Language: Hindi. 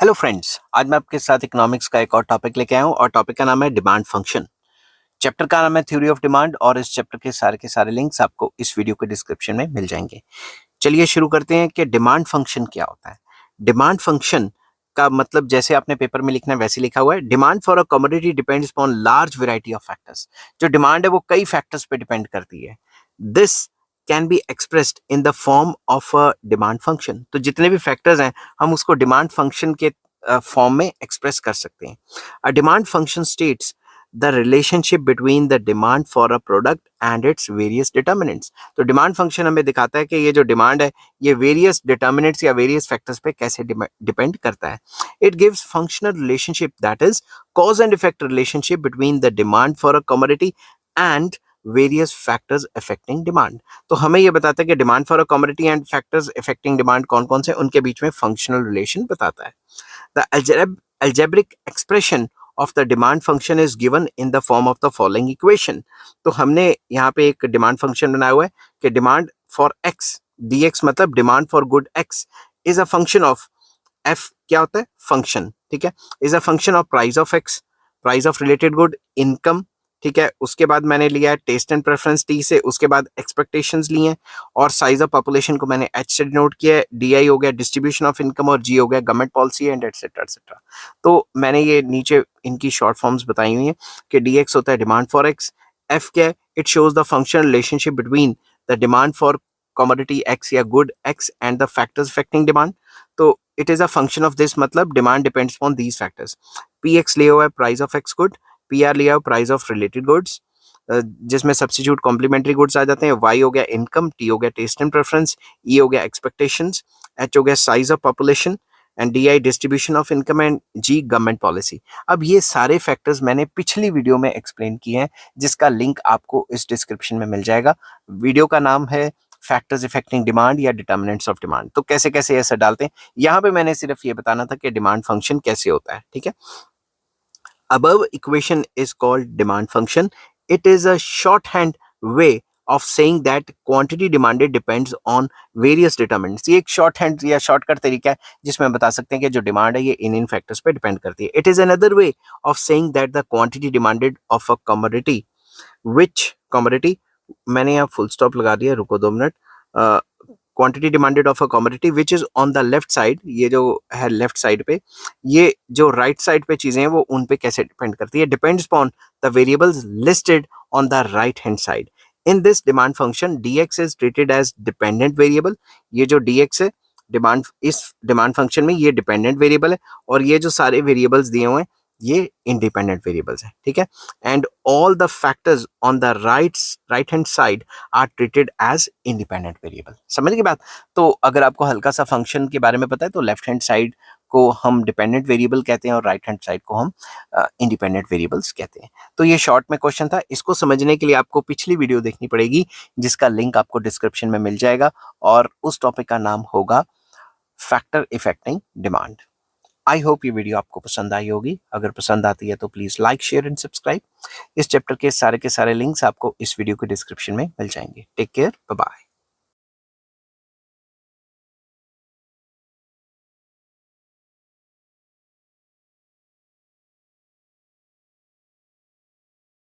हेलो फ्रेंड्स, आज मैं आपके साथ इकोनॉमिक्स का एक और टॉपिक लेके आया हूँ और टॉपिक का नाम है डिमांड फंक्शन। चैप्टर का नाम है थ्योरी ऑफ डिमांड और इस चैप्टर के सारे लिंक्स आपको इस वीडियो के डिस्क्रिप्शन में मिल जाएंगे। चलिए शुरू करते हैं कि डिमांड फंक्शन क्या होता है। डिमांड फंक्शन का मतलब जैसे आपने पेपर में लिखना है वैसे लिखा हुआ है। Demand for a commodity depends upon large variety of factors. जो डिमांड है वो कई फैक्टर्स पे डिपेंड करती है। This can be expressed in the form of a demand function. तो जितने भी फैक्टर्स हैं हम उसको डिमांड फंक्शन के फॉर्म में एक्सप्रेस कर सकते हैं। A demand function states the relationship between the demand for a product and its various determinants. तो डिमांड फंक्शन हमें दिखाता है कि ये जो डिमांड है ये वेरियस डिटर्मिनेंट्स या वेरियस फैक्टर्स पे कैसे डिपेंड करता है। It gives functional relationship that is cause and effect relationship between the demand for a commodity and various factors affecting demand. तो हमें ये बताता है कि demand for a commodity and factors affecting demand कौन कौन से उनके बीच में फंक्शनल रिलेशन बताता है। The algebraic expression of the demand function is given in the form of the following equation। तो हमने यहाँ पे एक डिमांड फंक्शन बनाया हुआ है कि डिमांड फॉर x dx मतलब demand for good x is a function of f। क्या होता है? फंक्शन। ठीक है, is a function of price of x, price of related good, income. ठीक है, उसके बाद मैंने लिया है टेस्ट एंड प्रेफरेंस टी से, उसके बाद एक्सपेक्टेशंस लिए हैं और साइज ऑफ पॉपुलेशन को मैंने एच से डिनोट किया है, डी हो गया डिस्ट्रीब्यूशन ऑफ इनकम और जी हो गया government policy and etcetera etcetera. तो मैंने ये नीचे इनकी शॉर्ट फॉर्म्स बताई हुई हैं कि डी एक्स होता है डिमांड फॉर एक्स, एफ क्या है? It shows the functional relationship between the demand for commodity X या good X and the factors affecting demand. तो it is a function of this मतलब demand depends upon these factors. P X लिया हुआ है price of X good, P R लिया हुआ प्राइस ऑफ रिलेटेड गुड्स जिसमें सब्सिट्यूट कॉम्प्लीमेंट्री गुड्स आ जाते हैं। वाई हो गया इनकम, टी हो गया टेस्ट एंड प्रेफरेंस, ई हो गया एक्सपेक्टेशंस, एच हो गया size of population and D I distribution of income and G government policy. अब ये सारे फैक्टर्स मैंने पिछली वीडियो में एक्सप्लेन किए हैं जिसका लिंक आपको इस डिस्क्रिप्शन में मिल जाएगा। वीडियो का नाम है फैक्टर्स इफेक्टिंग डिमांड या डिटर्मिनेंट्स ऑफ डिमांड। तो कैसे कैसे ऐसा डालते हैं, यहाँ पे मैंने सिर्फ ये बताना था कि डिमांड फंक्शन कैसे होता है। ठीक है, above equation is called demand function. It is a shorthand way of saying that quantity demanded depends on various determinants। ये एक शॉर्ट हैंड या शॉर्टकट तरीका है जिसमें हम बता सकते हैं कि जो डिमांड है ये इन फैक्टर्स पे डिपेंड करती है। It is another way of saying that the quantity demanded of a commodity which commodity, मैंने यहाँ फुल स्टॉप लगा दिया, रुको 2 minute. Quantity demanded of a commodity which is on the left side, ये जो है लेफ्ट साइड पे, ये जो राइट साइड पे चीजें हैं वो उन पे कैसे डिपेंड करती है। Depends upon the variables listed on the right hand side. In this demand function dx is treated age dependent variable. ये जो dx है डिमांड, इस डिमांड फंक्शन में ये डिपेंडेंट वेरिएबल है और ये जो सारे वेरिएबल्स दिए हुए हैं ये इंडिपेंडेंट वेरिएबल्स हैं। ठीक है, and all the factors on the right hand side are treated as independent variable. समझ गए बात? तो अगर आपको हल्का सा फंक्शन के बारे में पता है तो लेफ्ट हैंड साइड को हम डिपेंडेंट वेरिएबल कहते हैं और राइट हैंड साइड को हम इंडिपेंडेंट वेरिएबल्स कहते हैं। तो ये शॉर्ट में क्वेश्चन था, इसको समझने के लिए आपको पिछली वीडियो देखनी पड़ेगी जिसका लिंक आपको डिस्क्रिप्शन में मिल जाएगा और उस टॉपिक का नाम होगा factor affecting demand. I hope ये वीडियो आपको पसंद आई होगी। अगर पसंद आती है तो please like share and subscribe. इस चैप्टर के सारे लिंक्स आपको इस वीडियो के डिस्क्रिप्शन में मिल जाएंगे। Take care, bye bye.